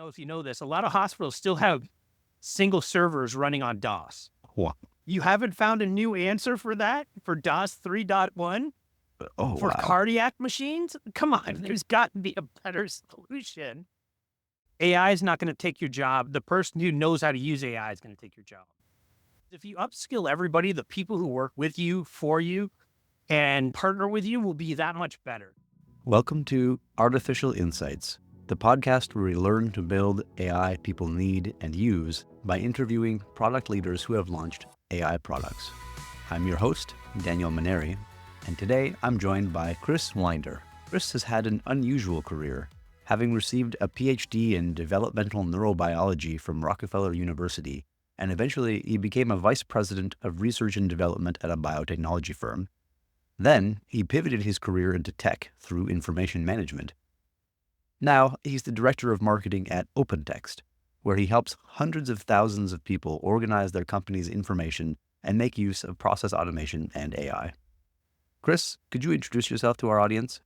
know if you know this, a lot of hospitals still have single servers running on DOS. Wow. You haven't found a new answer for that, for DOS 3.1, Oh, for wow. cardiac machines? Come on, there's got to be a better solution. AI is not going to take your job. The person who knows how to use AI is going to take your job. If you upskill everybody, the people who work with you, for you, and partner with you will be that much better. Welcome to Artificial Insights, the podcast where we learn to build AI people need and use by interviewing product leaders who have launched AI products. I'm your host, Daniel Maneri, and today I'm joined by Chris Wynder. Chris has had an unusual career, having received a PhD in developmental neurobiology from Rockefeller University, and eventually he became a vice president of research and development at a biotechnology firm. Then he pivoted his career into tech through information management. Now he's the director of marketing at OpenText, where he helps hundreds of thousands of people organize their company's information and make use of process automation and AI. Chris, could you introduce yourself to our audience?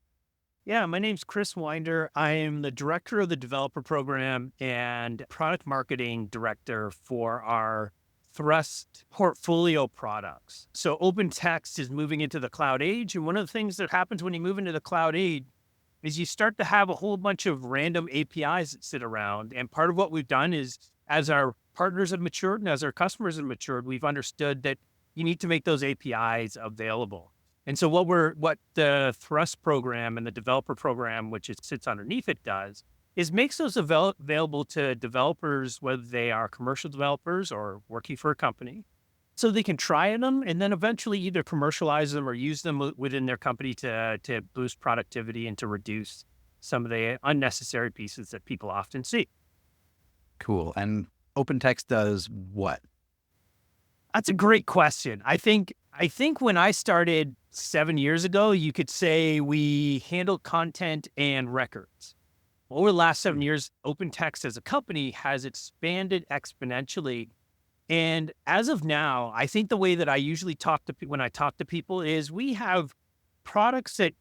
Yeah, my name's Chris Wynder. I am the director of the developer program and product marketing director for our Thrust portfolio products. So OpenText is moving into the cloud age. And one of the things that happens when you move into the cloud age is you start to have a whole bunch of random APIs that sit around. And part of what we've done is, as our partners have matured and as our customers have matured, we've understood that you need to make those APIs available. And so what the Thrust program and the developer program, which it sits underneath it, does is makes those available to developers, whether they are commercial developers or working for a company, so they can try them and then eventually either commercialize them or use them within their company to boost productivity and to reduce some of the unnecessary pieces that people often see. Cool. And OpenText does what? That's a great question. I think when I started 7 years ago, you could say we handled content and records. Over the last 7 years, OpenText as a company has expanded exponentially. And as of now, I think the way that I usually when I talk to people is we have products that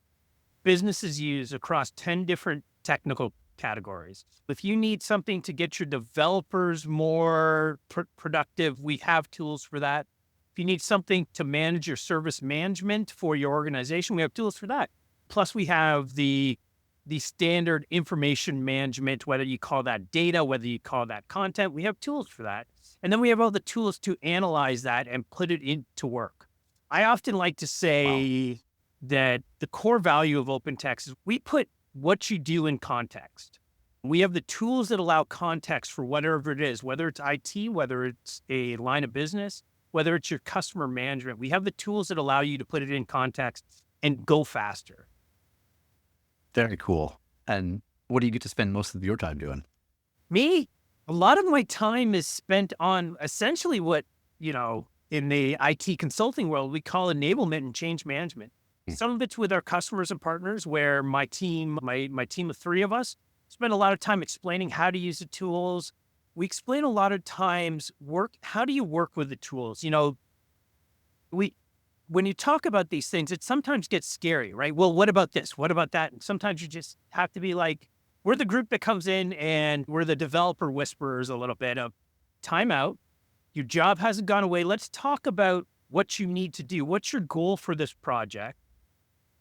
businesses use across 10 different technical categories. If you need something to get your developers more productive, we have tools for that. If you need something to manage your service management for your organization, we have tools for that. Plus, we have the standard information management, whether you call that data, whether you call that content, we have tools for that. And then we have all the tools to analyze that and put it into work. I often like to say that the core value of OpenText is we put what you do in context. We have the tools that allow context for whatever it is, whether it's IT, whether it's a line of business, whether it's your customer management. We have the tools that allow you to put it in context and go faster. Very cool. And what do you get to spend most of your time doing? Me? A lot of my time is spent on essentially what, in the IT consulting world, we call enablement and change management. Some of it's with our customers and partners where my team, my team of 3 of us, spend a lot of time explaining how to use the tools. We explain a lot of times how do you work with the tools? When you talk about these things, it sometimes gets scary, right? Well, what about this? What about that? And sometimes you just have to be like, we're the group that comes in and we're the developer whisperers a little bit of time out. Your job hasn't gone away. Let's talk about what you need to do. What's your goal for this project?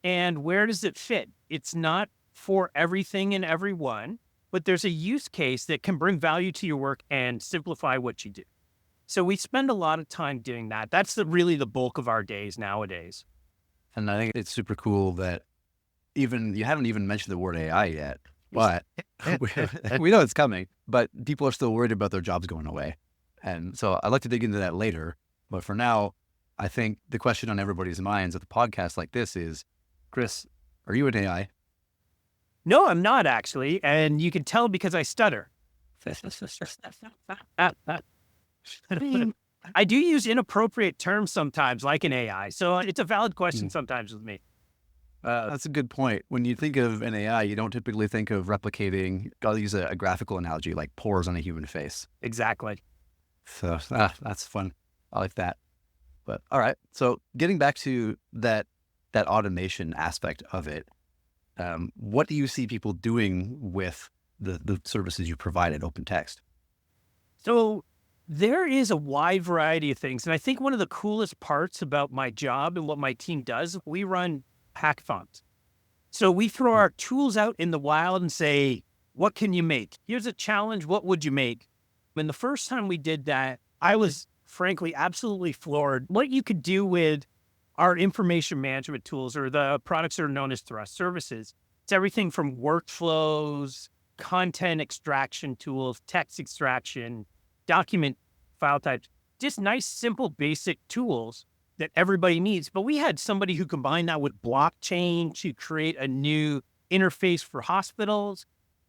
And where does it fit? It's not for everything and everyone, but there's a use case that can bring value to your work and simplify what you do. So we spend a lot of time doing that. That's really the bulk of our days nowadays. And I think it's super cool that you haven't even mentioned the word AI yet, but we know it's coming, but people are still worried about their jobs going away. And so I'd like to dig into that later. But for now, I think the question on everybody's minds at the podcast like this is, Chris, are you an AI? No, I'm not actually. And you can tell because I stutter. I do use inappropriate terms sometimes, like an AI. So it's a valid question sometimes with me. That's a good point. When you think of an AI, you don't typically think of replicating, I'll use a graphical analogy, like pores on a human face. Exactly. So that's fun. I like that. But all right. So getting back to that automation aspect of it, what do you see people doing with the services you provide at OpenText? So there is a wide variety of things. And I think one of the coolest parts about my job and what my team does, we run hackathons. So we throw our tools out in the wild and say, what can you make? Here's a challenge. What would you make? And the first time we did that, I was frankly absolutely floored. What you could do with our information management tools, or the products that are known as Thrust services. It's everything from workflows, content extraction tools, text extraction, document file types, just nice, simple, basic tools that everybody needs. But we had somebody who combined that with blockchain to create a new interface for hospitals.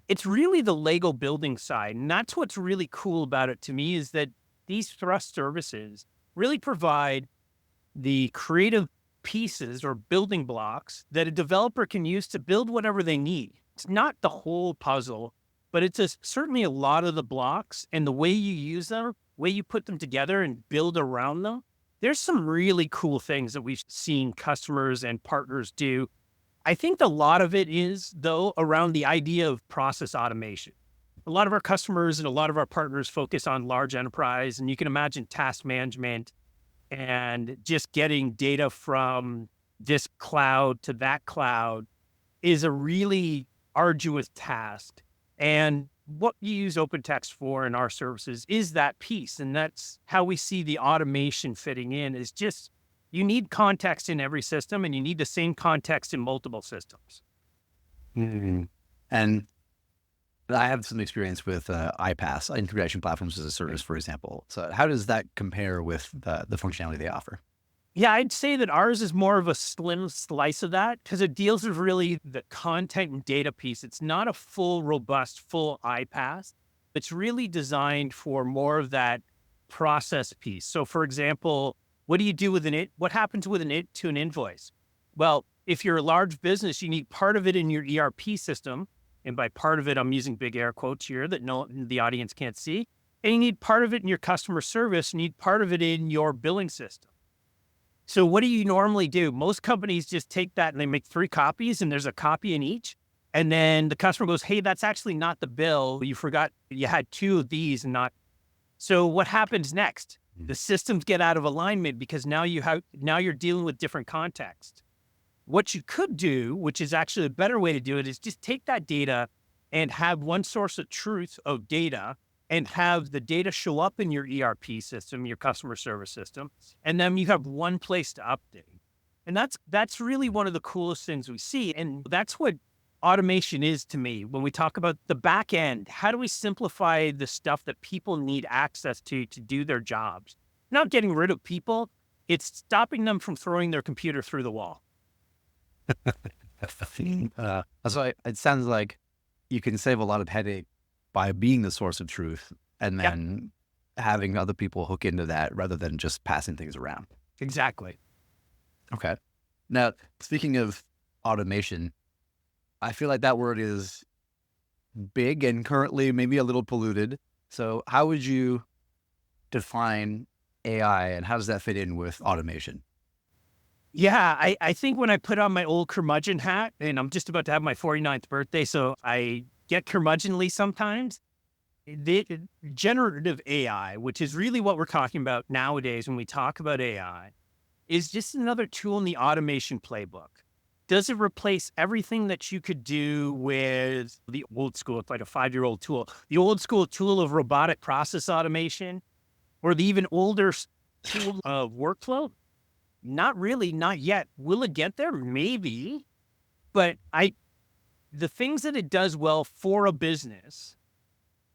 It's really the Lego building side. And that's what's really cool about it to me, is that these Thrust services really provide the creative pieces or building blocks that a developer can use to build whatever they need. It's not the whole puzzle, but it's certainly a lot of the blocks, and the way you use them, way you put them together and build around them. There's some really cool things that we've seen customers and partners do. I think a lot of it is, though, around the idea of process automation. A lot of our customers and a lot of our partners focus on large enterprise, and you can imagine task management and just getting data from this cloud to that cloud is a really arduous task. And what you use OpenText for in our services is that piece. And that's how we see the automation fitting in, is just you need context in every system, and you need the same context in multiple systems. Mhm. And I have some experience with iPaaS, integration platforms as a service, for example. So how does that compare with the functionality they offer? Yeah, I'd say that ours is more of a slim slice of that, because it deals with really the content and data piece. It's not a full, robust, full iPaaS. It's really designed for more of that process piece. So, for example, what do you do with what happens with to an invoice? Well, if you're a large business, you need part of it in your ERP system. And by part of it, I'm using big air quotes here that the audience can't see. And you need part of it in your customer service. You need part of it in your billing system. So what do you normally do? Most companies just take that and they make 3 copies, and there's a copy in each. And then the customer goes, hey, that's actually not the bill. You forgot you had 2 of these and not. So what happens next? The systems get out of alignment, because now you're dealing with different context. What you could do, which is actually a better way to do it, is just take that data and have one source of truth of data, and have the data show up in your ERP system, your customer service system, and then you have one place to update. And that's really one of the coolest things we see. And that's what automation is to me. When we talk about the back end, how do we simplify the stuff that people need access to do their jobs? Not getting rid of people, it's stopping them from throwing their computer through the wall. So it sounds like you can save a lot of headache by being the source of truth, and Yep, then having other people hook into that rather than just passing things around. exactly. Okay. Now, speaking of automation, I feel like that word is big and currently maybe a little polluted. So how would you define AI, and how does that fit in with automation? Yeah, I think when I put on my old curmudgeon hat, and I'm just about to have my 49th birthday, so I get curmudgeonly sometimes. The generative AI, which is really what we're talking about nowadays when we talk about AI, is just another tool in the automation playbook. Does it replace everything that you could do with the old school? It's like a 5-year-old tool. The old school tool of robotic process automation, or the even older tool of workflow? Not really, not yet. Will it get there? Maybe. But the things that it does well for a business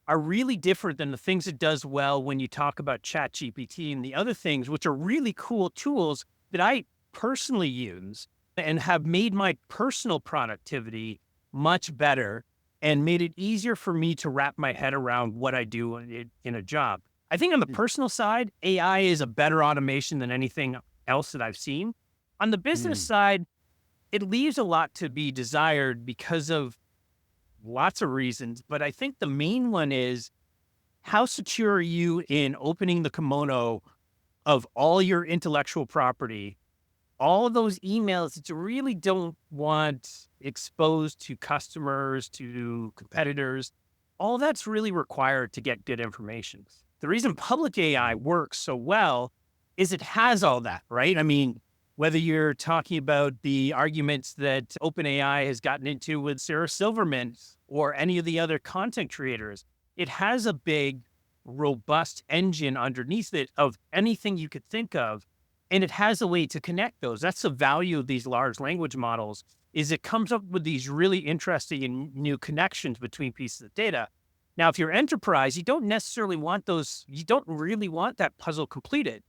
are really different than the things it does well when you talk about ChatGPT and the other things, which are really cool tools that I personally use and have made my personal productivity much better, and made it easier for me to wrap my head around what I do in a job. I think on the personal side, AI is a better automation than anything else that I've seen. On the business Mm. side, it leaves a lot to be desired because of lots of reasons. But I think the main one is, how secure are you in opening the kimono of all your intellectual property, all of those emails that you really don't want exposed to customers, to competitors? all that's really required to get good information. The reason public AI works so well is it has all that, right? I mean, whether you're talking about the arguments that OpenAI has gotten into with Sarah Silverman or any of the other content creators, it has a big, robust engine underneath it of anything you could think of. And it has a way to connect those. That's the value of these large language models, is it comes up with these really interesting and new connections between pieces of data. Now, if you're enterprise, you don't necessarily want those, you don't really want that puzzle completed.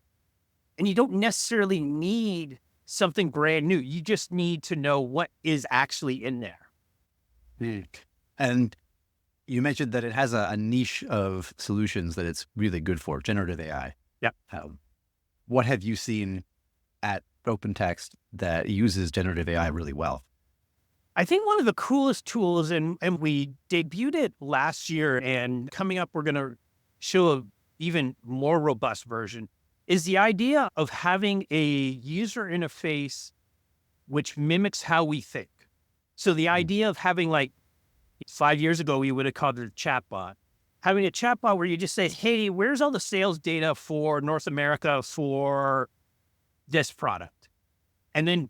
And you don't necessarily need something brand new. You just need to know what is actually in there. And you mentioned that it has a niche of solutions that it's really good for, generative AI. Yep. What have you seen at OpenText that uses generative AI really well? I think one of the coolest tools, and we debuted it last year, and coming up, we're going to show an even more robust version, is the idea of having a user interface which mimics how we think. So the idea of having, like, 5 years ago, we would have called it a chatbot. Having a chatbot where you just say, hey, where's all the sales data for North America for this product? And then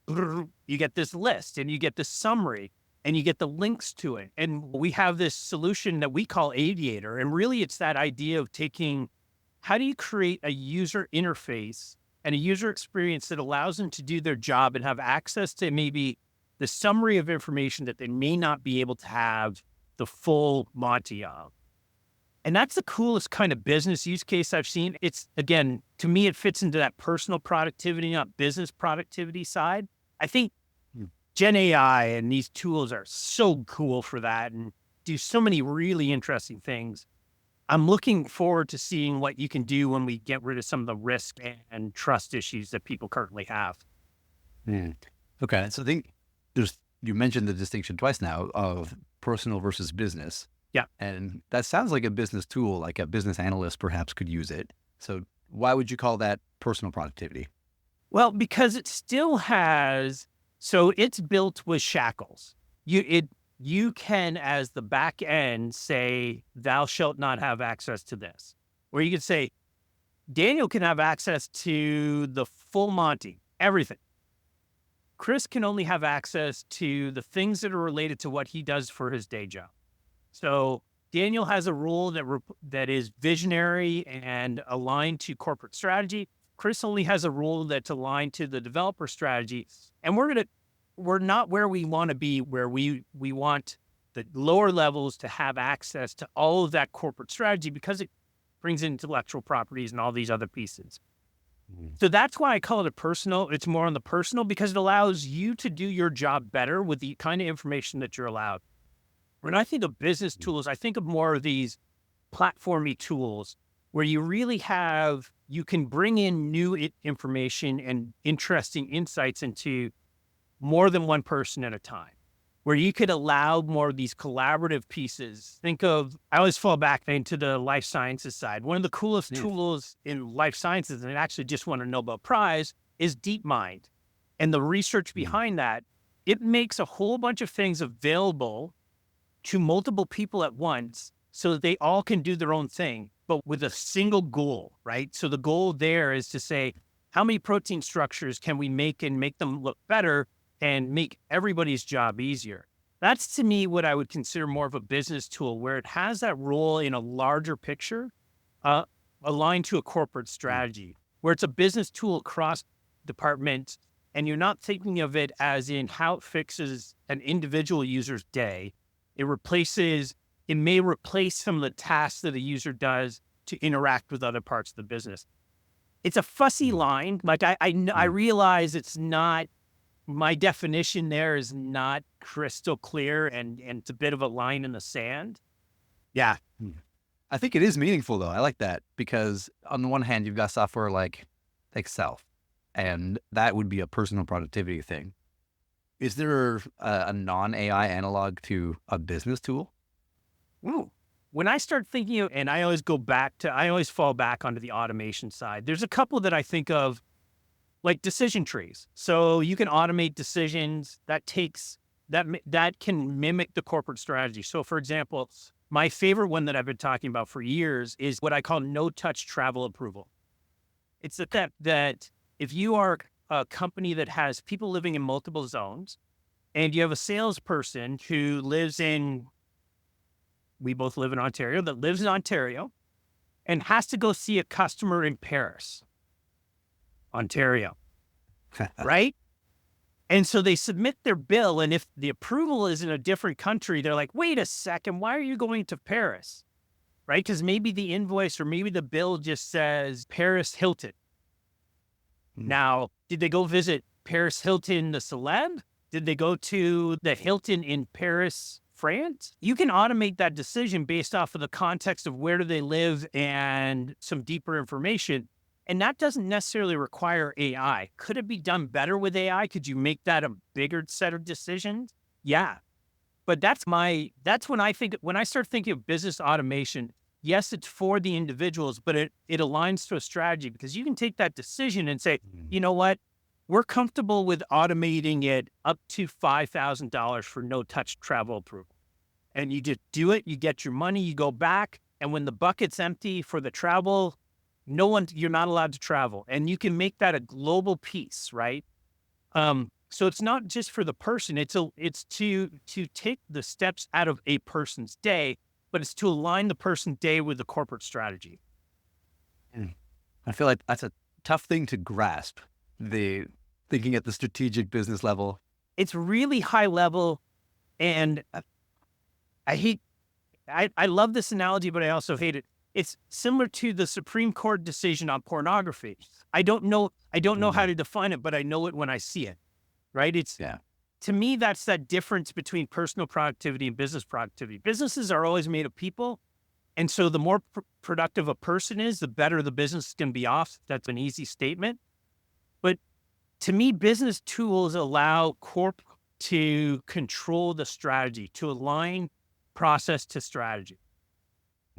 you get this list and you get this summary and you get the links to it. And we have this solution that we call Aviator. And really, it's that idea of taking, how do you create a user interface and a user experience that allows them to do their job and have access to maybe the summary of information that they may not be able to have the full Monty of. And that's the coolest kind of business use case I've seen. It's, again, to me, it fits into that personal productivity, not business productivity side. I think Gen AI and these tools are so cool for that and do so many really interesting things. I'm looking forward to seeing what you can do when we get rid of some of the risk and trust issues that people currently have. Okay. So I think you mentioned the distinction twice now of personal versus business. Yeah. And that sounds like a business tool, like a business analyst perhaps could use it. So why would you call that personal productivity? Well, because it still has, so it's built with shackles. You can, as the back end, say, thou shalt not have access to this. Or you could say, Daniel can have access to the full Monty, everything. Chris can only have access to the things that are related to what he does for his day job. So Daniel has a role that is visionary and aligned to corporate strategy. Chris only has a role that's aligned to the developer strategy. And we're not where we want to be, where we want the lower levels to have access to all of that corporate strategy because it brings in intellectual properties and all these other pieces. So that's why I call it a personal. It's more on the personal because it allows you to do your job better with the kind of information that you're allowed. When I think of business tools, I think of more of these platformy tools where you really you can bring in new information and interesting insights into more than one person at a time, where you could allow more of these collaborative pieces. Think of, I always fall back into the life sciences side. One of the coolest tools in life sciences, and I actually just won a Nobel Prize, is DeepMind. And the research behind that, it makes a whole bunch of things available to multiple people at once so that they all can do their own thing, but with a single goal, right? So the goal there is to say, how many protein structures can we make and make them look better and make everybody's job easier? That's, to me, what I would consider more of a business tool, where it has that role in a larger picture, aligned to a corporate strategy, where it's a business tool across departments, and you're not thinking of it as in how it fixes an individual user's day. It may replace some of the tasks that a user does to interact with other parts of the business. It's a fussy line. Like I realize it's not, my definition there is not crystal clear and it's a bit of a line in the sand. Yeah. I think it is meaningful though. I like that because on the one hand, you've got software like Excel, and that would be a personal productivity thing. Is there a non-AI analog to a business tool? Ooh. When I start thinking of, and I always fall back onto the automation side. There's a couple that I think of, like decision trees. So you can automate decisions that can mimic the corporate strategy. So for example, My favorite one that I've been talking about for years is what I call no-touch travel approval. It's the fact that if you are a company that has people living in multiple zones and you have a salesperson who lives in, we both live in Ontario, that lives in Ontario and has to go see a customer in Paris, Ontario, right? And so they submit their bill, and if the approval is in a different country, they're like, wait a second, why are you going to Paris? Right? Because maybe the invoice or maybe the bill just says Paris Hilton. Now, did they go visit Paris Hilton, the celeb? Did they go to the Hilton in Paris, France? You can automate that decision based off of the context of where do they live and some deeper information. And that doesn't necessarily require AI. Could it be done better with AI? Could you make that a bigger set of decisions? Yeah. But that's when I start thinking of business automation, yes, it's for the individuals, but it aligns to a strategy because you can take that decision and say, you know what? We're comfortable with automating it up to $5,000 for no-touch travel approval. And you just do it, you get your money, you go back, and when the bucket's empty for the travel, you're not allowed to travel. And you can make that a global piece, right? So it's not just for the person, it's to take the steps out of a person's day, but it's to align the person's day with the corporate strategy. I feel like that's a tough thing to grasp, the thinking at the strategic business level. It's really high level, and I love this analogy, but I also hate it. It's similar to the Supreme Court decision on pornography. I don't know how to define it, but I know it when I see it, right? To me, that's that difference between personal productivity and business productivity. Businesses are always made of people. And so the more productive a person is, the better the business can be off. That's an easy statement. But to me, business tools allow corp to control the strategy, to align process to strategy.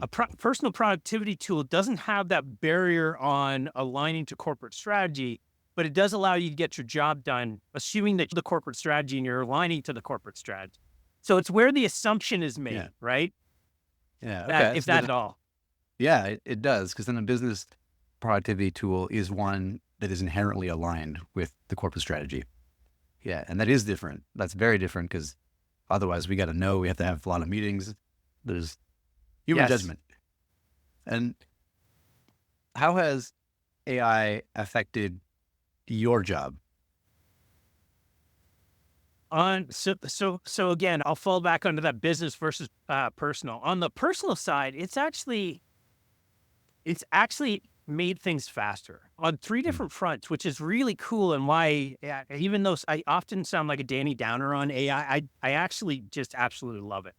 A personal productivity tool doesn't have that barrier on aligning to corporate strategy, but it does allow you to get your job done, assuming that the corporate strategy and you're aligning to the corporate strategy. So it's where the assumption is made, right? Yeah. Okay. If that at all. Yeah, it does. Because then a business productivity tool is one that is inherently aligned with the corporate strategy. Yeah. And that is different. That's very different because otherwise we have to have a lot of meetings. There's human judgment. And how has AI affected your job? So again, I'll fall back onto that business versus personal. On the personal side, it's actually made things faster on three different fronts, which is really cool. And why, even though I often sound like a Danny Downer on AI, I actually just absolutely love it.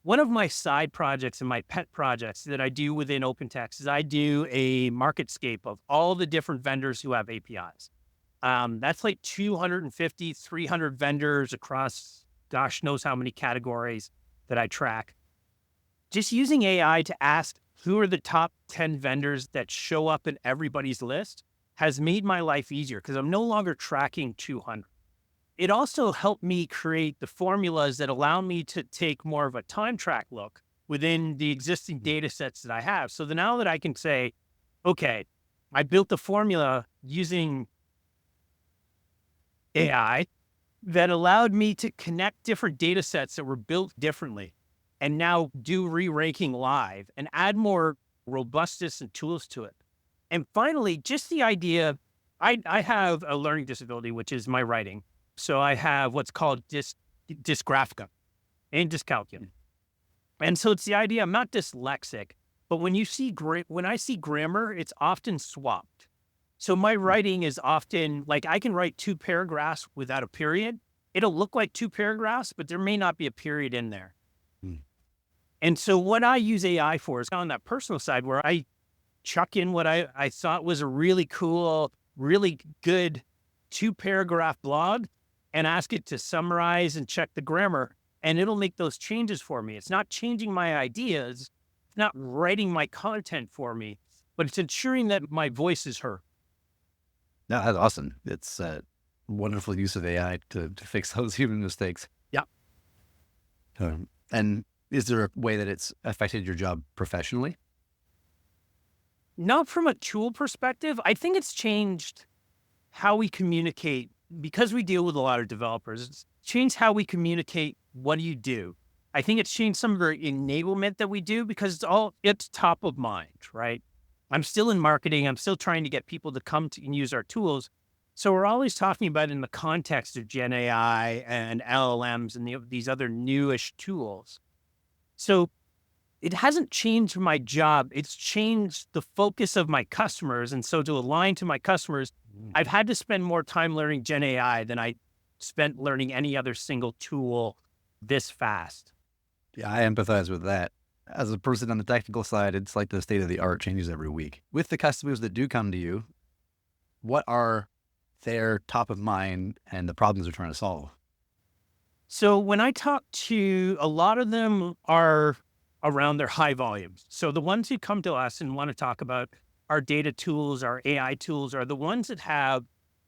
One of my side projects and my pet projects that I do within OpenText is I do a marketscape of all the different vendors who have APIs. That's like 250, 300 vendors across gosh knows how many categories that I track. Just using AI to ask who are the top 10 vendors that show up in everybody's list has made my life easier because I'm no longer tracking 200. It also helped me create the formulas that allow me to take more of a time track look within the existing data sets that I have. So now that I can say, okay, I built the formula using AI that allowed me to connect different data sets that were built differently and now do re-ranking live and add more robustness and tools to it. And finally, just the idea, I have a learning disability, which is my writing. So I have what's called dysgraphica and dyscalculia. And so it's the idea, I'm not dyslexic, but when I see grammar, it's often swapped. So my writing is often like I can write 2 paragraphs without a period. It'll look like 2 paragraphs, but there may not be a period in there. And so what I use AI for is on that personal side where I chuck in what I thought was a really cool, really good 2-paragraph blog and ask it to summarize and check the grammar, and it'll make those changes for me. It's not changing my ideas. It's not writing my content for me, but it's ensuring that my voice is heard. No, that's awesome. It's a wonderful use of AI to fix those human mistakes. Yeah. And Is there a way that it's affected your job professionally? Not from a tool perspective. I think it's changed how we communicate because we deal with a lot of developers. It's changed how we communicate. What do you do? I think it's changed some of the enablement that we do because it's top of mind, right? I'm still in marketing. I'm still trying to get people to come to and use our tools. So we're always talking about it in the context of Gen AI and LLMs and these other newish tools. So it hasn't changed my job. It's changed the focus of my customers. And so to align to my customers, Mm. I've had to spend more time learning Gen AI than I spent learning any other single tool this fast. Yeah, I empathize with that. As a person on the technical side, it's like the state of the art changes every week. With the customers that do come to you, what are their top of mind and the problems they're trying to solve? So when I talk to a lot of them are around their high volumes. So the ones who come to us and want to talk about our data tools, our AI tools are the ones that have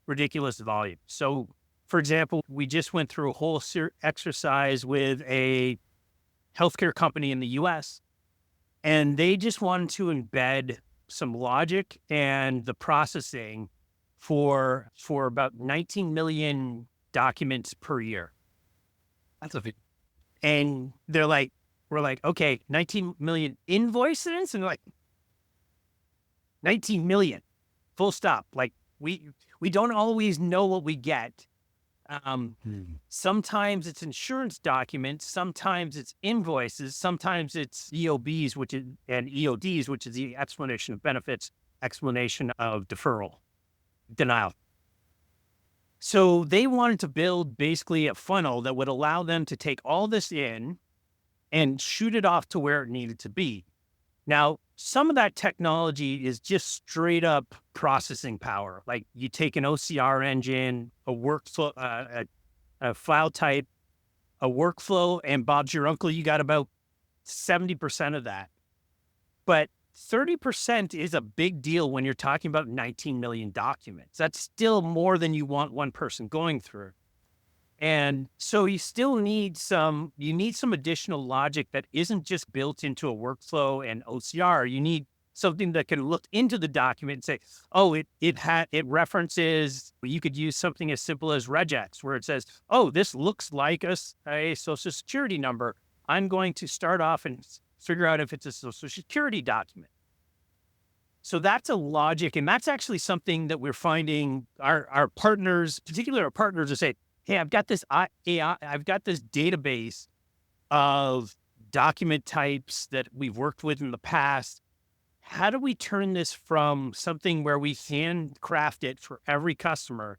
ridiculous volume. So for example, we just went through a whole exercise with a healthcare company in the US, and they just wanted to embed some logic and the processing for about 19 million documents per year. That's a And we're like, okay, 19 million invoices? And they're like, 19 million, full stop. Like we don't always know what we get. Um, Hmm. Sometimes it's insurance documents, sometimes it's invoices, sometimes it's EOBs, and EODs, which is the explanation of benefits, explanation of deferral, denial. So they wanted to build basically a funnel that would allow them to take all this in and shoot it off to where it needed to be. Now, some of that technology is just straight up processing power. Like you take an OCR engine, a workflow, a file type, a workflow, and Bob's your uncle, you got about 70% of that. But 30% is a big deal when you're talking about 19 million documents. That's still more than you want one person going through. And so you need some additional logic that isn't just built into a workflow and OCR. You need something that can look into the document and say, oh, it references, you could use something as simple as regex, where it says, oh, this looks like a social security number. I'm going to start off and figure out if it's a social security document. So that's a logic. And that's actually something that we're finding our partners, particularly our partners, are saying, hey, I've got this AI, I've got this database of document types that we've worked with in the past. How do we turn this from something where we handcraft it for every customer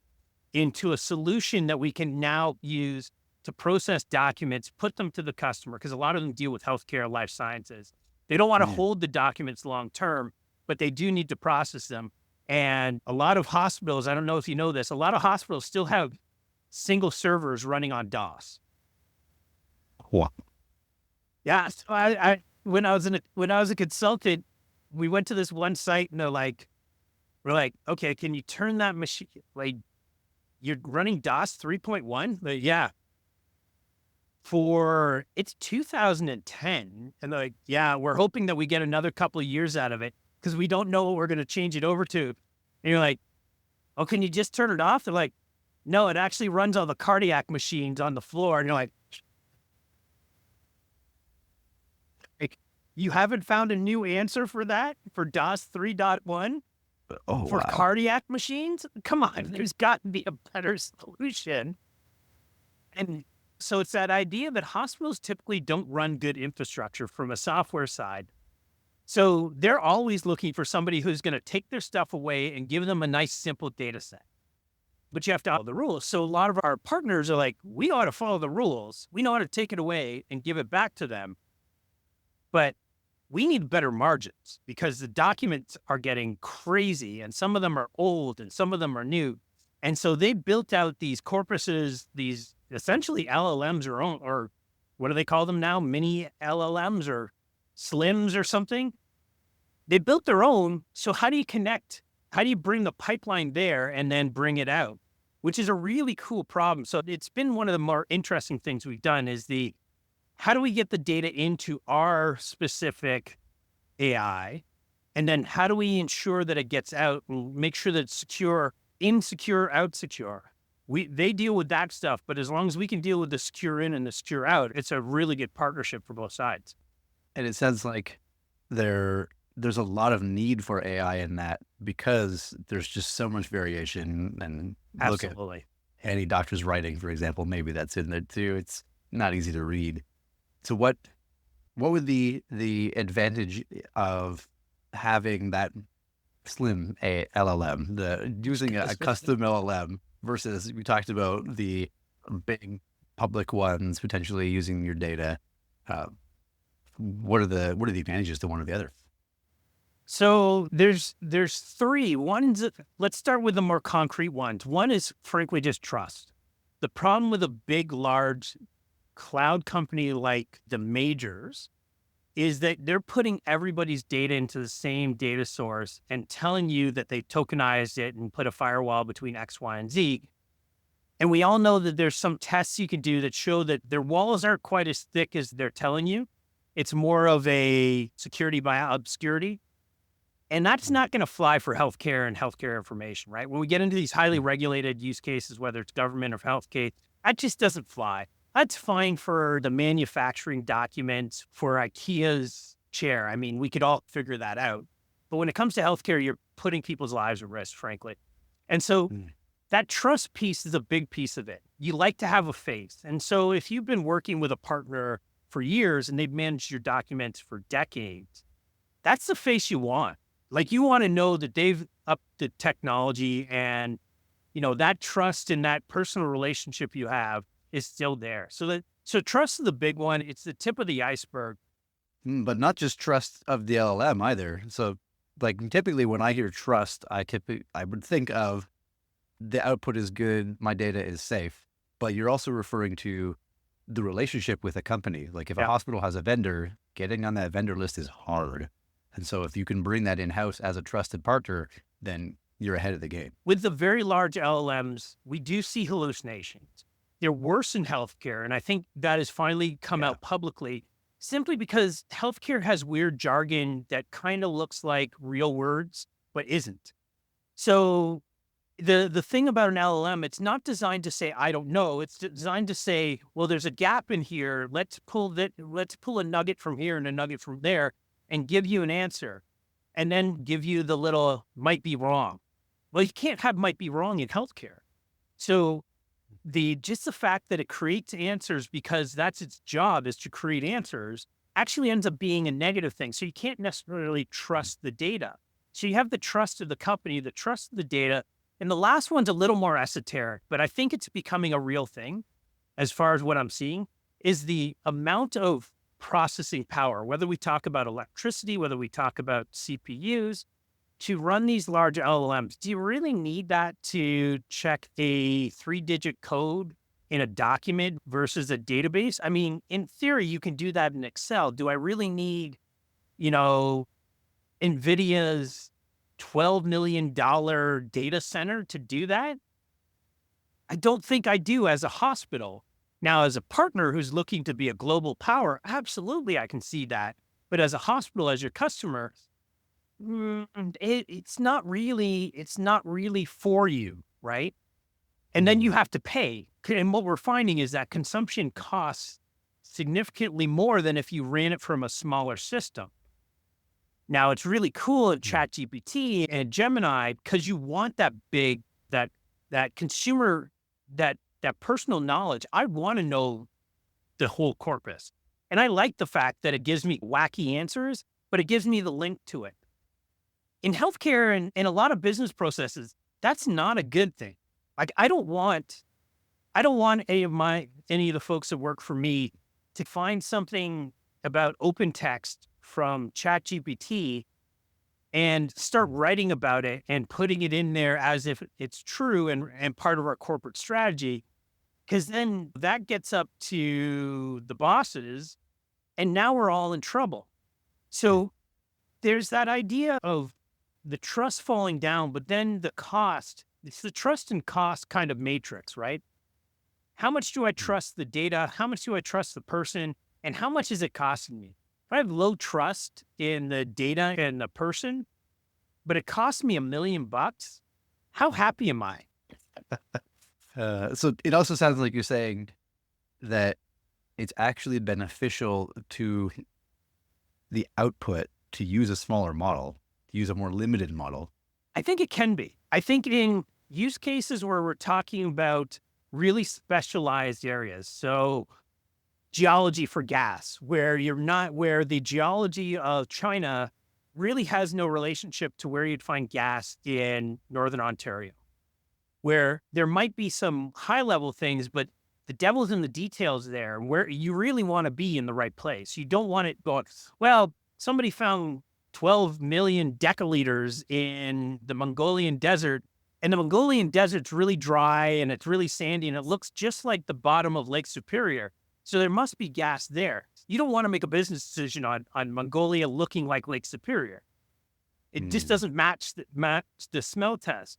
into a solution that we can now use to process documents, put them to the customer? Because a lot of them deal with healthcare, life sciences. They don't want to Man. hold the documents long term, but they do need to process them. And a lot of hospitals, I don't know if you know this, a lot of hospitals still have single servers running on DOS. Wow. Yeah, so I when I was a consultant, we went to this one site and we're like, okay, can you turn that machine, like you're running DOS 3.1? Like, yeah, it's 2010, and they're like, yeah, we're hoping that we get another couple of years out of it because we don't know what we're going to change it over to. And you're like, oh, can you just turn it off? They're like, no, it actually runs all the cardiac machines on the floor. And you're like, you haven't found a new answer for that for DOS 3.1 Oh, for wow. cardiac machines? Come on, there's got to be a better solution. And so it's that idea that hospitals typically don't run good infrastructure from a software side. So they're always looking for somebody who's going to take their stuff away and give them a nice, simple data set. But you have to follow the rules. So a lot of our partners are like, we ought to follow the rules. We know how to take it away and give it back to them. But we need better margins because the documents are getting crazy and some of them are old and some of them are new. And so they built out these corpuses, these essentially LLMs or what do they call them now? Mini LLMs or slims or something. They built their own. So how do you connect? How do you bring the pipeline there and then bring it out? Which is a really cool problem. So it's been one of the more interesting things we've done is how do we get the data into our specific AI? And then how do we ensure that it gets out and make sure that it's secure, insecure, out secure? They deal with that stuff, but as long as we can deal with the secure in and the secure out, it's a really good partnership for both sides. And it sounds like there's a lot of need for AI in that because there's just so much variation. And look at Absolutely. any doctor's writing, for example, maybe that's in there too. It's not easy to read. So what would the advantage of having that slim LLM, using a custom LLM versus we talked about the big public ones potentially using your data? Uh, what are the advantages to one or the other? So there's three. Let's start with the more concrete ones. One is frankly just trust. The problem with a big, large cloud company like the majors is that they're putting everybody's data into the same data source and telling you that they tokenized it and put a firewall between X, Y, and Z. And we all know that there's some tests you can do that show that their walls aren't quite as thick as they're telling you. It's more of a security by obscurity. And that's not going to fly for healthcare and healthcare information, right? When we get into these highly regulated use cases, whether it's government or healthcare, that just doesn't fly. That's fine for the manufacturing documents for IKEA's chair. I mean, we could all figure that out. But when it comes to healthcare, you're putting people's lives at risk, frankly. And so that trust piece is a big piece of it. You like to have a face. And so if you've been working with a partner for years and they've managed your documents for decades, that's the face you want. Like you want to know that they've upped the technology and, that trust and that personal relationship you have is still there. So trust is the big one. It's the tip of the iceberg. But not just trust of the LLM either. So like typically when I hear trust, I would think of the output is good, my data is safe, but you're also referring to the relationship with a company. Like if a hospital has a vendor, getting on that vendor list is hard. And so if you can bring that in-house as a trusted partner, then you're ahead of the game. With the very large LLMs, we do see hallucinations. They're worse in healthcare. And I think that has finally come out publicly simply because healthcare has weird jargon that kind of looks like real words, but isn't. So the thing about an LLM, it's not designed to say, I don't know. It's designed to say, well, there's a gap in here. Let's pull a nugget from here and a nugget from there and give you an answer and then give you the little might be wrong. Well, you can't have might be wrong in healthcare. So just the fact that it creates answers because that's its job is to create answers actually ends up being a negative thing. So you can't necessarily trust the data. So you have the trust of the company, the trust of the data. And the last one's a little more esoteric, but I think it's becoming a real thing as far as what I'm seeing is the amount of processing power, whether we talk about electricity, whether we talk about CPUs, to run these large LLMs. Do you really need that to check a 3-digit code in a document versus a database? I mean, in theory, you can do that in Excel. Do I really need, NVIDIA's $12 million data center to do that? I don't think I do as a hospital. Now, as a partner who's looking to be a global power, absolutely, I can see that. But as a hospital, as your customer, it's not really for you, right? And then you have to pay. And what we're finding is that consumption costs significantly more than if you ran it from a smaller system. Now, it's really cool at ChatGPT and Gemini because you want that big, that consumer, that personal knowledge. I want to know the whole corpus. And I like the fact that it gives me wacky answers, but it gives me the link to it. In healthcare and in a lot of business processes, that's not a good thing. Like I don't want any of the folks that work for me to find something about OpenText from ChatGPT and start writing about it and putting it in there as if it's true and part of our corporate strategy. Because then that gets up to the bosses and now we're all in trouble. So there's that idea of the trust falling down, but then the cost, it's the trust and cost kind of matrix, right? How much do I trust the data? How much do I trust the person? And how much is it costing me? If I have low trust in the data and the person, but it costs me $1 million, how happy am I? So it also sounds like you're saying that it's actually beneficial to the output to use a smaller model, to use a more limited model. I think it can be. I think in use cases where we're talking about really specialized areas, so geology for gas, where the geology of China really has no relationship to where you'd find gas in Northern Ontario, where there might be some high level things, but the devil's in the details there, where you really want to be in the right place. You don't want it going, well, somebody found 12 million decaliters in the Mongolian desert, and the Mongolian desert's really dry and it's really sandy and it looks just like the bottom of Lake Superior. So there must be gas there. You don't want to make a business decision on Mongolia looking like Lake Superior. It just doesn't match the smell test.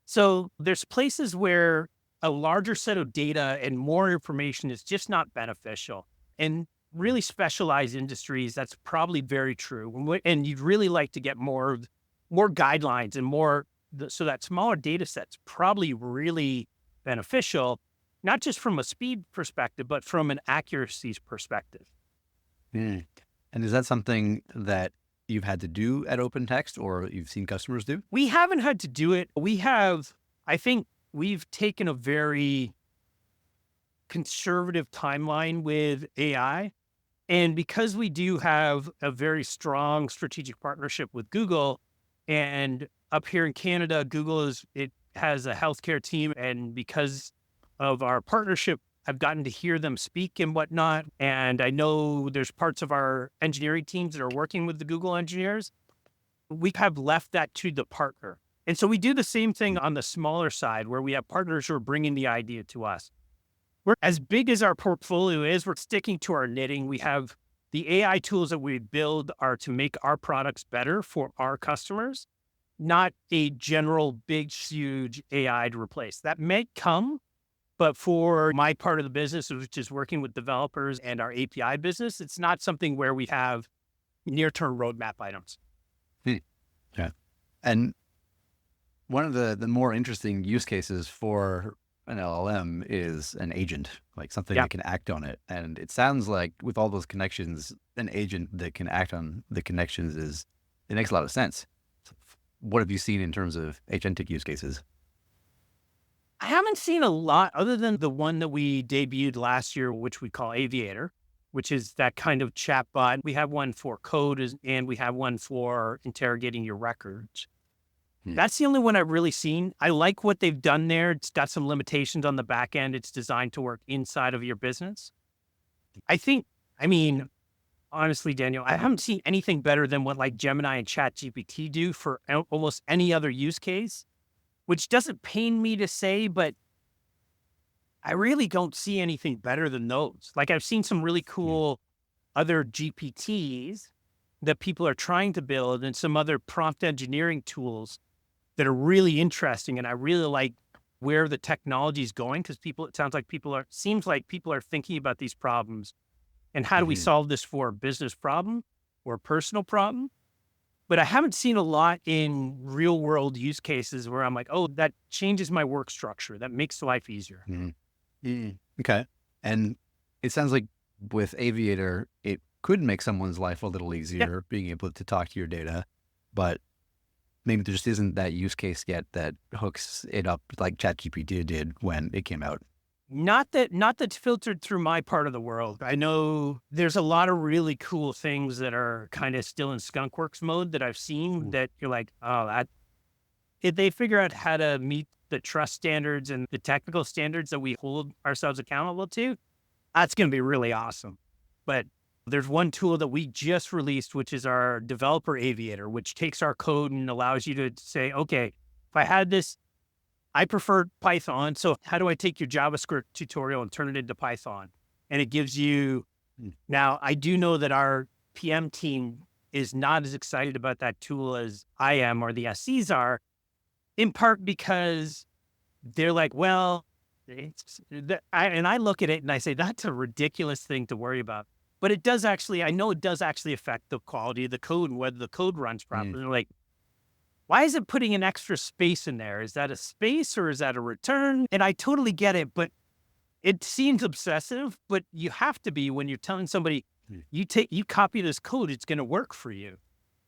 So there's places where a larger set of data and more information is just not beneficial. And really specialized industries, that's probably very true. And you'd really like to get more guidelines and so that smaller data set's probably really beneficial, not just from a speed perspective, but from an accuracy perspective. And is that something that you've had to do at OpenText or you've seen customers do? We haven't had to do it. I think we've taken a very conservative timeline with AI. And because we do have a very strong strategic partnership with Google, and up here in Canada, it has a healthcare team. And because of our partnership, I've gotten to hear them speak and whatnot. And I know there's parts of our engineering teams that are working with the Google engineers. We have left that to the partner. And so we do the same thing on the smaller side where we have partners who are bringing the idea to us. We're as big as our portfolio is, we're sticking to our knitting. We have the AI tools that we build are to make our products better for our customers, not a general big, huge AI to replace. That may come, but for my part of the business, which is working with developers and our API business, it's not something where we have near-term roadmap items. Yeah. And one of the more interesting use cases for an LLM is an agent, like something that can act on it. And it sounds like with all those connections, an agent that can act on the connections it makes a lot of sense. What have you seen in terms of agentic use cases? I haven't seen a lot other than the one that we debuted last year, which we call Aviator, which is that kind of chatbot. We have one for code and we have one for interrogating your records. That's the only one I've really seen. I like what they've done there. It's got some limitations on the back end. It's designed to work inside of your business. Honestly, Daniel, I haven't seen anything better than what like Gemini and ChatGPT do for almost any other use case, which doesn't pain me to say, but I really don't see anything better than those. Like I've seen some really cool other GPTs that people are trying to build and some other prompt engineering tools that are really interesting. And I really like where the technology is going because seems like people are thinking about these problems and how do we solve this for a business problem or a personal problem? But I haven't seen a lot in real world use cases where I'm like, oh, that changes my work structure. That makes life easier. Okay. And it sounds like with Aviator, it could make someone's life a little easier being able to talk to your data, but maybe there just isn't that use case yet that hooks it up like ChatGPT did when it came out. Not that's filtered through my part of the world. I know there's a lot of really cool things that are kind of still in skunkworks mode that I've seen that you're like, oh, if they figure out how to meet the trust standards and the technical standards that we hold ourselves accountable to, that's going to be really awesome. But there's one tool that we just released, which is our developer Aviator, which takes our code and allows you to say, okay, if I had this, I prefer Python. So how do I take your JavaScript tutorial and turn it into Python? And it gives you, now I do know that our PM team is not as excited about that tool as I am or the SCs are, in part because they're like, well, and I look at it and I say, that's a ridiculous thing to worry about. But it does actually, I know it does actually affect the quality of the code and whether the code runs Mm. properly. Like, why is it putting an extra space in there? Is that a space or is that a return? And I totally get it, but it seems obsessive, but you have to be when you're telling somebody, Mm. you copy this code, it's going to work for you.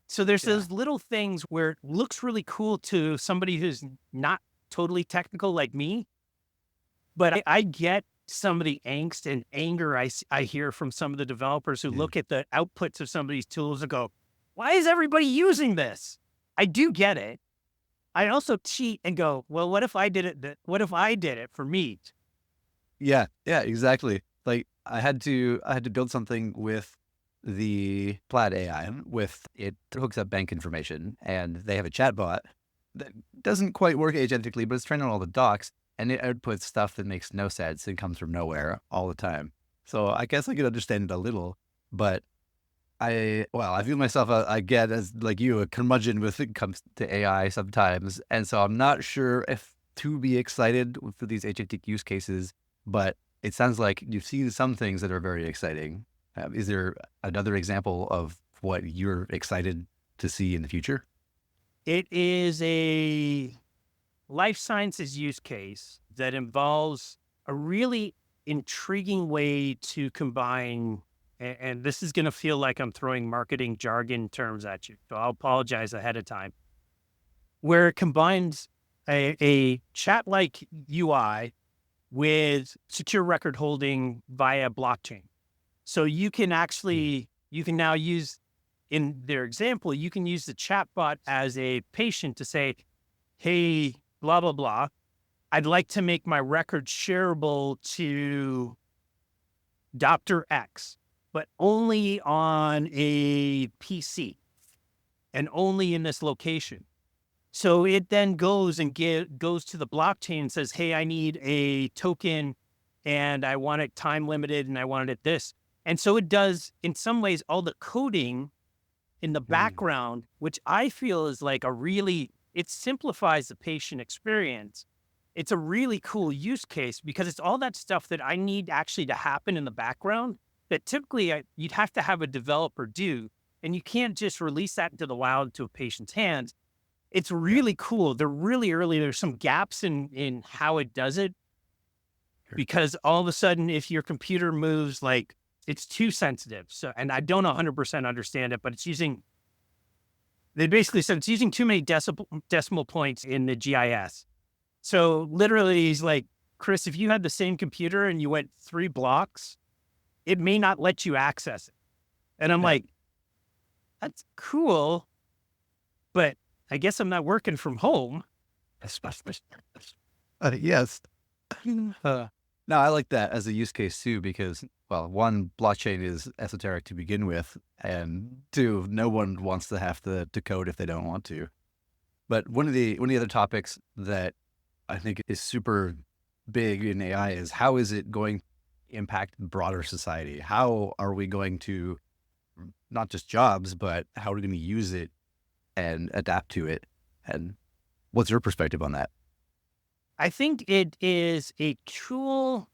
So there's Yeah. those little things where it looks really cool to somebody who's not totally technical like me, but I get some of the angst and anger I hear from some of the developers who Yeah. look at the outputs of some of these tools and go, why is everybody using this? I do get it. I also cheat and go, well, what if I did it? What if I did it for me? Yeah, yeah, exactly. Like I had to build something with the Plaid AI with it hooks up bank information and they have a chatbot that doesn't quite work agentically, but it's trained on all the docs and it outputs stuff that makes no sense and comes from nowhere all the time. So I guess I could understand it a little, but I view myself, I get as like you, a curmudgeon when it comes to AI sometimes. And so I'm not sure if to be excited for these agentic use cases, but it sounds like you've seen some things that are very exciting. Is there another example of what you're excited to see in the future? It is a life sciences use case that involves a really intriguing way to combine, and this is going to feel like I'm throwing marketing jargon terms at you, so I'll apologize ahead of time, where it combines a chat-like UI with secure record holding via blockchain. So Mm. you can now use, in their example, you can use the chatbot as a patient to say, hey, blah, blah, blah. I'd like to make my record shareable to Dr. X, but only on a PC and only in this location. So it then goes and goes to the blockchain and says, hey, I need a token and I want it time limited and I want it this. And so it does, in some ways, all the coding in the Mm. background, which I feel is like it simplifies the patient experience. It's a really cool use case because it's all that stuff that I need actually to happen in the background that typically you'd have to have a developer do. And you can't just release that into the wild to a patient's hands. It's Yeah, really cool. They're really early. There's some gaps in how it does it sure. because all of a sudden, if your computer moves like it's too sensitive. So, and I don't 100% understand it, but they basically said it's using too many decimal points in the GIS. So literally, he's like, Chris, if you had the same computer and you went 3 blocks, it may not let you access it. And I'm Yeah. like, that's cool, but I guess I'm not working from home. Especially. Yes. No, I like that as a use case too, because, well, one, blockchain is esoteric to begin with, and two, no one wants to have to code if they don't want to. But one of the other topics that I think is super big in AI is how is it going to impact broader society? How are we going to not just jobs, but how are we going to use it and adapt to it? And what's your perspective on that? I think it is a tool.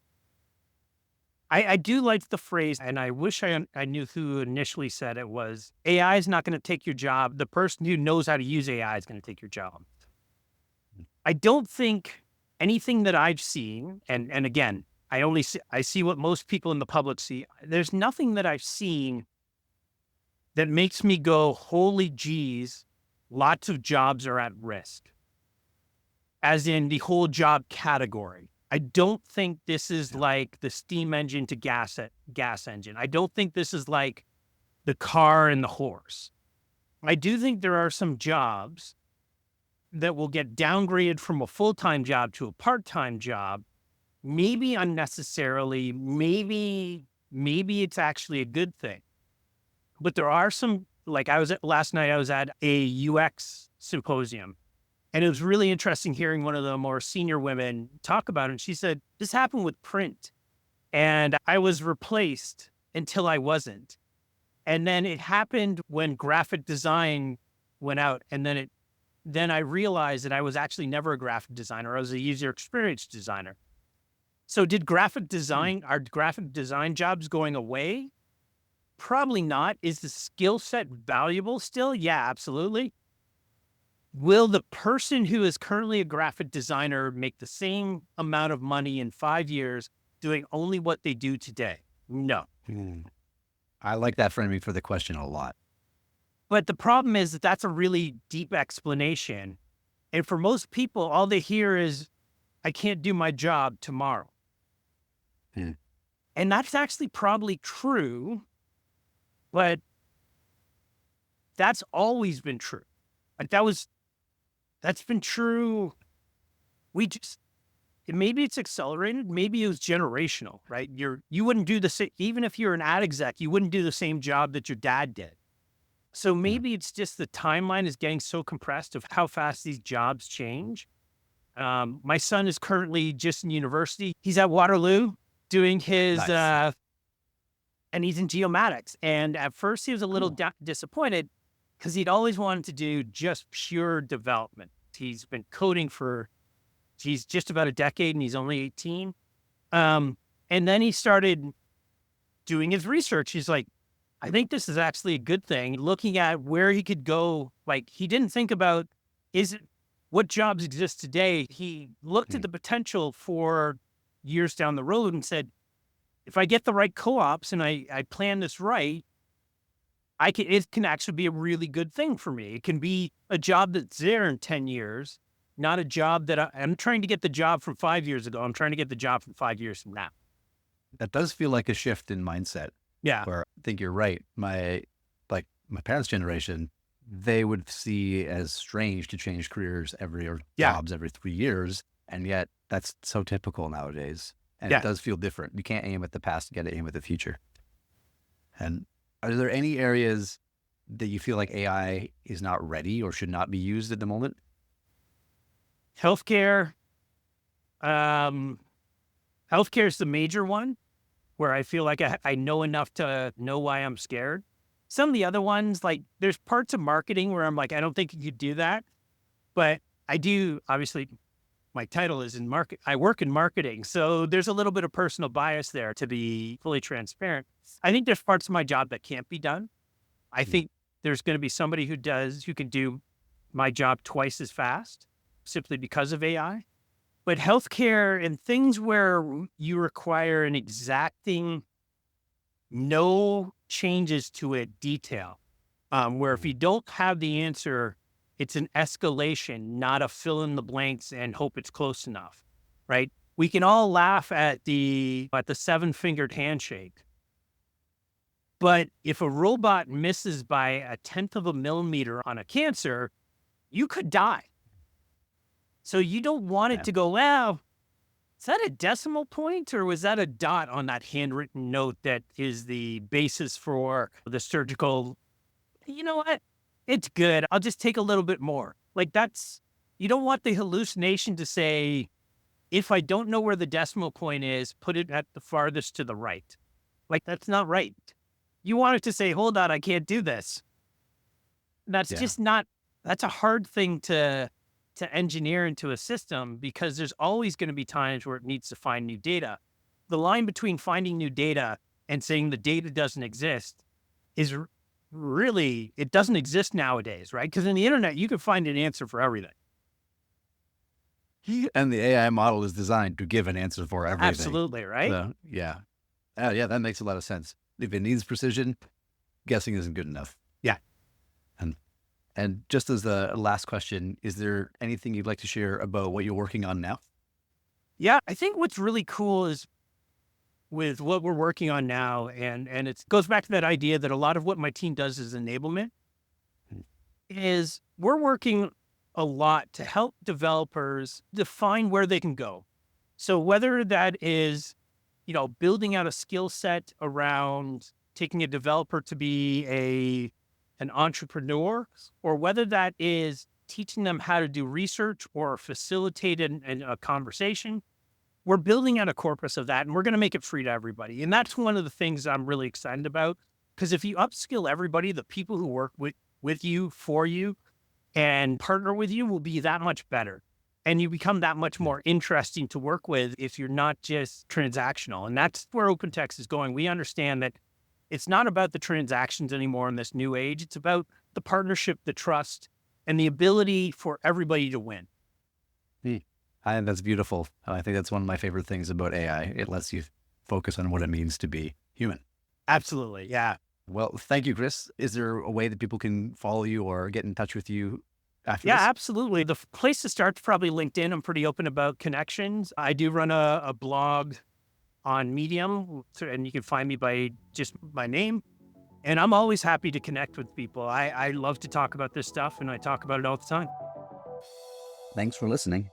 I do like the phrase, and I wish I knew who initially said it was AI is not going to take your job. The person who knows how to use AI is going to take your job. I don't think anything that I've seen, and again, I see what most people in the public see. There's nothing that I've seen that makes me go, holy geez, lots of jobs are at risk, as in the whole job category. I don't think this is Yeah. like the steam engine to gas engine. I don't think this is like the car and the horse. I do think there are some jobs that will get downgraded from a full-time job to a part-time job, maybe unnecessarily, maybe it's actually a good thing. But there are some, like last night I was at a UX symposium and it was really interesting hearing one of the more senior women talk about it. And she said, this happened with print and I was replaced until I wasn't. And then it happened when graphic design went out. And then I realized that I was actually never a graphic designer. I was a user experience designer. So are graphic design jobs going away? Probably not. Is the skill set valuable still? Yeah, absolutely. Will the person who is currently a graphic designer make the same amount of money in 5 years doing only what they do today? No. Hmm. I like that framing for the question a lot. But the problem is that that's a really deep explanation. And for most people, all they hear is, I can't do my job tomorrow. Hmm. And that's actually probably true, but that's always been true. Like that's been true. We just, maybe it's accelerated. Maybe it was generational, right? You wouldn't do the same, even if you're an ad exec, you wouldn't do the same job that your dad did. So Hmm. maybe it's just the timeline is getting so compressed of how fast these jobs change. My son is currently just in university. He's at Waterloo doing his, Nice. and he's in geomatics. And at first he was a little Cool. disappointed because he'd always wanted to do just pure development. He's been coding for, he's just about a decade and he's only 18. And then he started doing his research. He's like, I think this is actually a good thing. Looking at where he could go, like he didn't think about, is it what jobs exist today? He looked Hmm. at the potential for years down the road and said, if I get the right co-ops and I plan this right, it can actually be a really good thing for me. It can be a job that's there in 10 years, not a job that I'm trying to get the job from 5 years ago. I'm trying to get the job from 5 years from now. That does feel like a shift in mindset Yeah. where I think you're right. My parents' generation, they would see as strange to change careers or Yeah. jobs every 3 years. And yet that's so typical nowadays. And it Yeah. does feel different. You can't aim at the past, you got to aim at the future. And are there any areas that you feel like AI is not ready or should not be used at the moment? Healthcare. Um, Healthcare is the major one where I feel like I know enough to know why I'm scared. Some of the other ones, like there's parts of marketing where I'm like, I don't think you could do that. But I do, obviously, my title is in market. I work in marketing. So there's a little bit of personal bias there to be fully transparent. I think there's parts of my job that can't be done. I Hmm. think there's going to be somebody who can do my job twice as fast simply because of AI. But healthcare and things where you require an exacting, no changes to it detail, where if Hmm. you don't have the answer, it's an escalation, not a fill in the blanks and hope it's close enough, right? We can all laugh at the 7-fingered handshake, but if a robot misses by a tenth of a millimeter on a cancer, you could die. So you don't want it Yeah. to go, well, is that a decimal point or was that a dot on that handwritten note that is the basis for the surgical? You know what? It's good. I'll just take a little bit more. Like you don't want the hallucination to say, if I don't know where the decimal point is, put it at the farthest to the right. Like that's not right. You want it to say, hold on, I can't do this. That's Yeah. just not, that's a hard thing to engineer into a system because there's always going to be times where it needs to find new data. The line between finding new data and saying the data doesn't exist is really, it doesn't exist nowadays, right? Because in the internet, you can find an answer for everything. And the AI model is designed to give an answer for everything. Absolutely, right? So, yeah. Oh, yeah, that makes a lot of sense. If it needs precision, guessing isn't good enough. Yeah. And and just as the last question, is there anything you'd like to share about what you're working on now? Yeah. I think what's really cool is with what we're working on now, and it goes back to that idea that a lot of what my team does is enablement, Hmm. is we're working a lot to help developers define where they can go. So whether that is, building out a skill set around taking a developer to be an entrepreneur, or whether that is teaching them how to do research or facilitate a conversation, we're building out a corpus of that and we're going to make it free to everybody. And that's one of the things I'm really excited about. Because if you upskill everybody, the people who work with you, for you, and partner with you will be that much better. And you become that much Hmm. more interesting to work with if you're not just transactional. And that's where OpenText is going. We understand that It's not about the transactions anymore in this new age. It's about the partnership, the trust, and the ability for everybody to win. That's beautiful. I think that's one of my favorite things about AI. It lets you focus on what it means to be human. Absolutely. Yeah. Well, thank you, Chris. Is there a way that people can follow you or get in touch with you after Yeah, this? absolutely. The place to start is probably LinkedIn. I'm pretty open about connections. I do run a blog on Medium, and you can find me by just my name. And I'm always happy to connect with people. I love to talk about this stuff, and I talk about it all the time. Thanks for listening.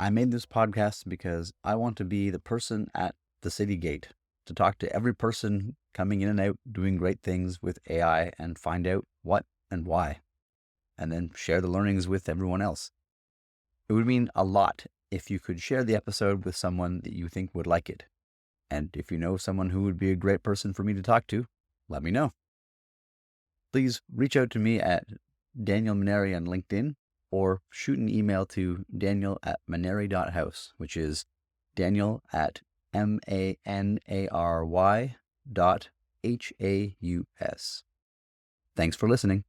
I made this podcast because I want to be the person at the city gate to talk to every person coming in and out doing great things with AI and find out what and why, and then share the learnings with everyone else. It would mean a lot if you could share the episode with someone that you think would like it. And if you know someone who would be a great person for me to talk to, let me know. Please reach out to me at Daniel Maneri on LinkedIn, or shoot an email to daniel@maneri.house, which is Daniel@MANARY.HAUS. Thanks for listening.